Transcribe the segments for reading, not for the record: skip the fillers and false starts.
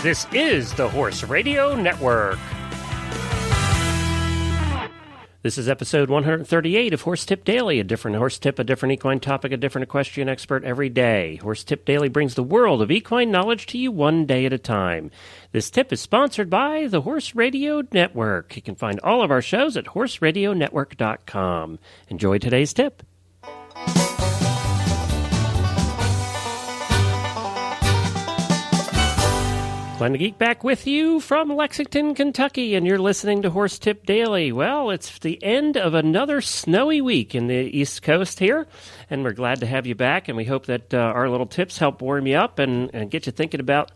This is the Horse Radio Network. This is episode 138 of Horse Tip Daily, a different horse tip, a different equine topic, a different equestrian expert every day. Horse Tip Daily brings the world of equine knowledge to you one day at a time. This tip is sponsored by the Horse Radio Network. You can find all of our shows at horseradionetwork.com. Enjoy today's tip. Glenn the Geek back with you from Lexington, Kentucky, and you're listening to Horse Tip Daily. Well, it's the end of another snowy week in the East Coast here, and we're glad to have you back, and we hope that our little tips help warm you up and get you thinking about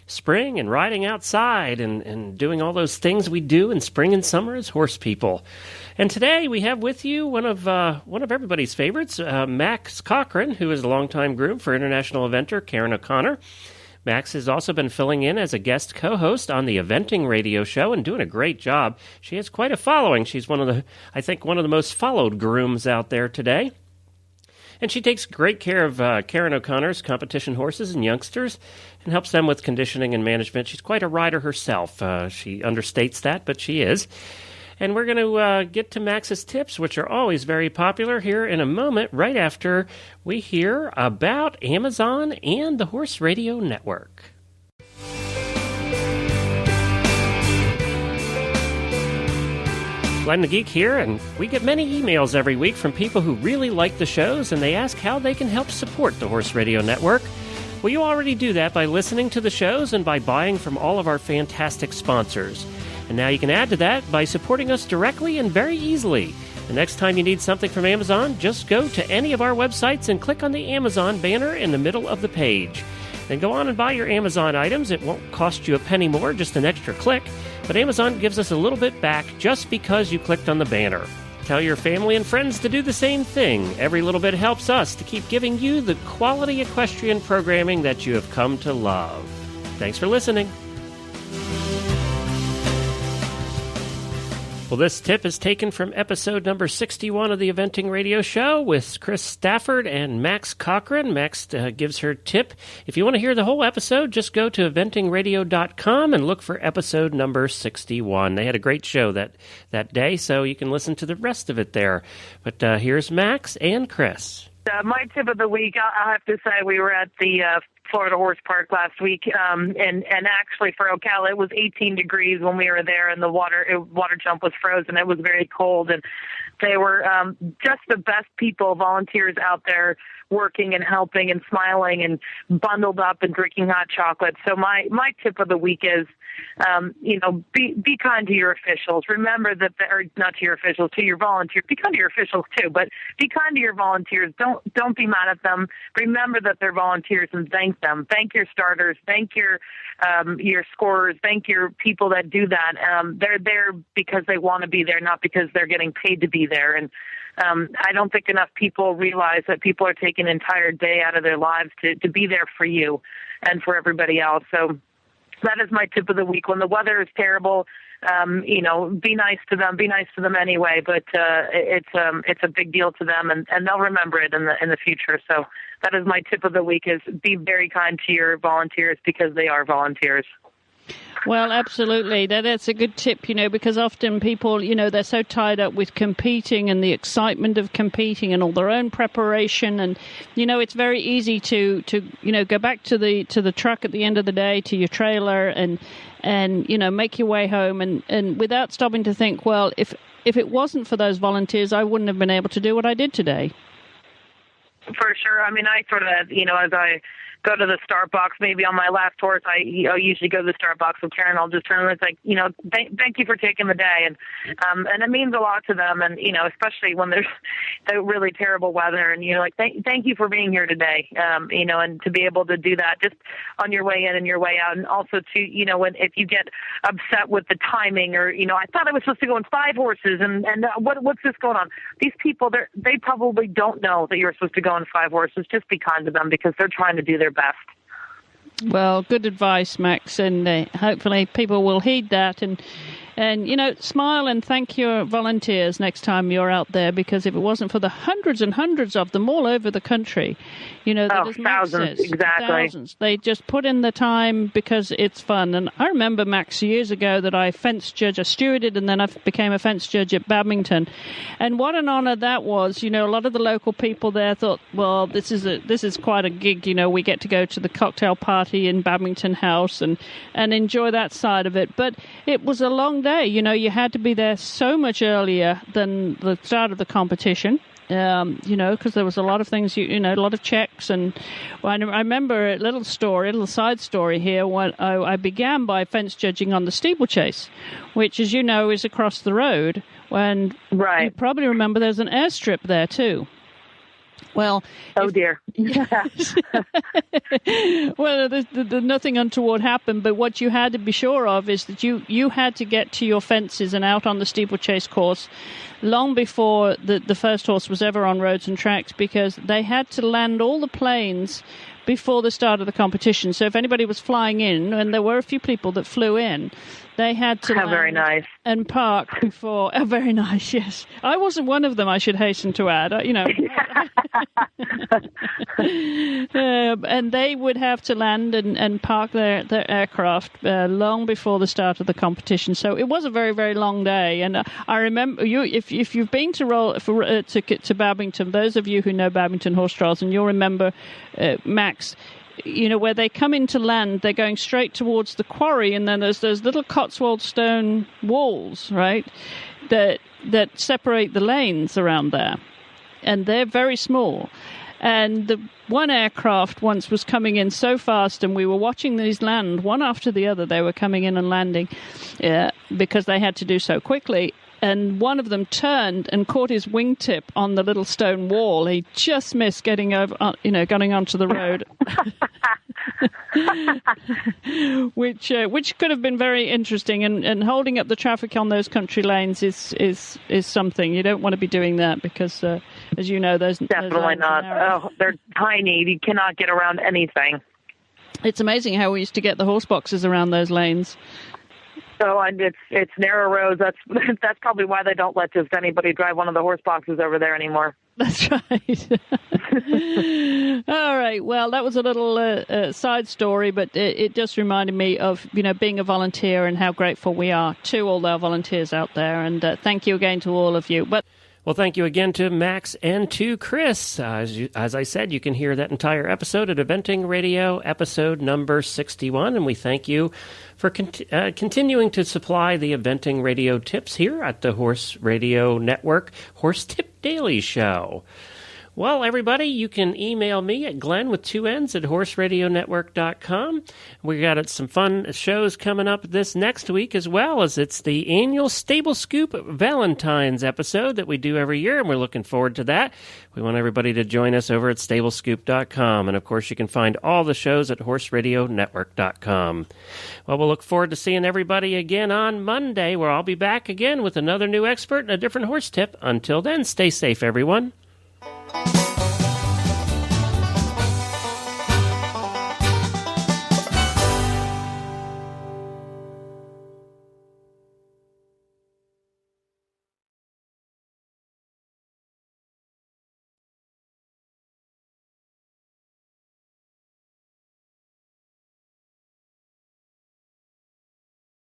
spring and riding outside and doing all those things we do in spring and summer as horse people. And today we have with you one of everybody's favorites, Max Corcoran, who is a longtime groom for international eventer Karen O'Connor. Max has also been filling in as a guest co-host on the Eventing Radio Show and doing a great job. She has quite a following. She's one of the most followed grooms out there today. And she takes great care of Karen O'Connor's competition horses and youngsters and helps them with conditioning and management. She's quite a rider herself. She understates that, but she is. And we're going to get to Max's tips, which are always very popular, here in a moment, right after we hear about Amazon and the Horse Radio Network. Glenn the Geek here, and we get many emails every week from people who really like the shows, and they ask how they can help support the Horse Radio Network. Well, you already do that by listening to the shows and by buying from all of our fantastic sponsors. And now you can add to that by supporting us directly and very easily. The next time you need something from Amazon, just go to any of our websites and click on the Amazon banner in the middle of the page. Then go on and buy your Amazon items. It won't cost you a penny more, just an extra click. But Amazon gives us a little bit back just because you clicked on the banner. Tell your family and friends to do the same thing. Every little bit helps us to keep giving you the quality equestrian programming that you have come to love. Thanks for listening. Well, this tip is taken from episode number 61 of the Eventing Radio Show with Chris Stafford and Max Corcoran. Max gives her tip. If you want to hear the whole episode, just go to eventingradio.com and look for episode number 61. They had a great show that day, so you can listen to the rest of it there. But here's Max and Chris. My tip of the week, I'll have to say we were at the Florida Horse Park last week, and actually for Ocala, it was 18 degrees when we were there, and the water jump was frozen. It was very cold, and they were just the best people, volunteers out there working and helping and smiling and bundled up and drinking hot chocolate. So my tip of the week is, be kind to your officials. Remember that, or not to your officials, to your volunteers. Be kind to your officials too, but be kind to your volunteers. Don't be mad at them. Remember that they're volunteers and thank them. Thank your starters. Thank your scorers. Thank your people that do that. They're there because they want to be there, not because they're getting paid to be there. And I don't think enough people realize that people are taking an entire day out of their lives to be there for you and for everybody else. So that is my tip of the week. When the weather is terrible, be nice to them. Be nice to them anyway. But it's a big deal to them, and they'll remember it in the future. So that is my tip of the week: is be very kind to your volunteers because they are volunteers. Well, absolutely. That's a good tip, because often people, they're so tied up with competing and the excitement of competing and all their own preparation. And, it's very easy to go back to the truck at the end of the day, to your trailer and make your way home and without stopping to think, well, if it wasn't for those volunteers, I wouldn't have been able to do what I did today. For sure. I mean, I sort of, as I go to the start box, maybe on my last horse, I usually go to the start box with Karen. I'll just turn and it's like, thank you for taking the day. And it means a lot to them. And, especially when there's the really terrible weather and, thank you for being here today. And to be able to do that just on your way in and your way out. And also to, if you get upset with the timing or, I thought I was supposed to go in 5 horses and what's this going on? These people, they probably don't know that you're supposed to go in 5 horses. Just be kind to them because they're trying to do their best. Well, good advice, Max, and hopefully people will heed that. And And, smile and thank your volunteers next time you're out there, because if it wasn't for the hundreds and hundreds of them all over the country, thousands, exactly. Thousands. They just put in the time because it's fun. And I remember, Max, years ago that I stewarded, and then I became a fence judge at Badminton. And what an honor that was. A lot of the local people there thought, well, this is quite a gig. We get to go to the cocktail party in Badminton House and enjoy that side of it. But it was a long day. You had to be there so much earlier than the start of the competition. Because there was a lot of things, a lot of checks. And I remember a little side story here. When I began by fence judging on the steeplechase, which, as you know, is across the road. You probably remember there's an airstrip there too. Well, dear. Well, nothing untoward happened, but what you had to be sure of is that you had to get to your fences and out on the steeplechase course long before the first horse was ever on roads and tracks, because they had to land all the planes before the start of the competition. So if anybody was flying in, and there were a few people that flew in, they had to land very nice. And park before. Oh, very nice, yes. I wasn't one of them, I should hasten to add. And they would have to land and park their aircraft long before the start of the competition. So it was a very, very long day. And I remember if you've been to Badminton, those of you who know Badminton horse trials, and you'll remember Max, where they come into land, they're going straight towards the quarry, and then there's those little Cotswold stone walls, right, that separate the lanes around there. And they're very small. And the one aircraft once was coming in so fast, and we were watching these land one after the other. They were coming in and landing because they had to do so quickly. And one of them turned and caught his wingtip on the little stone wall. He just missed getting over, getting onto the road, which could have been very interesting. And holding up the traffic on those country lanes is something. You don't want to be doing that because, as you know, those definitely not. Oh, they're tiny. You cannot get around anything. It's amazing how we used to get the horse boxes around those lanes. So it's narrow roads. That's probably why they don't let just anybody drive one of the horse boxes over there anymore. That's right. All right. Well, that was a little side story, but it just reminded me of being a volunteer and how grateful we are to all our volunteers out there. And thank you again to all of you. Well, thank you again to Max and to Chris. As I said, you can hear that entire episode at Eventing Radio, episode number 61, and we thank you for continuing to supply the Eventing Radio tips here at the Horse Radio Network Horse Tip Daily Show. Well, everybody, you can email me at Glenn with 2 N's at horseradionetwork.com. We got some fun shows coming up this next week, as well as it's the annual Stable Scoop Valentine's episode that we do every year, and we're looking forward to that. We want everybody to join us over at stablescoop.com. And, of course, you can find all the shows at horseradionetwork.com. Well, we'll look forward to seeing everybody again on Monday, where I'll be back again with another new expert and a different horse tip. Until then, stay safe, everyone.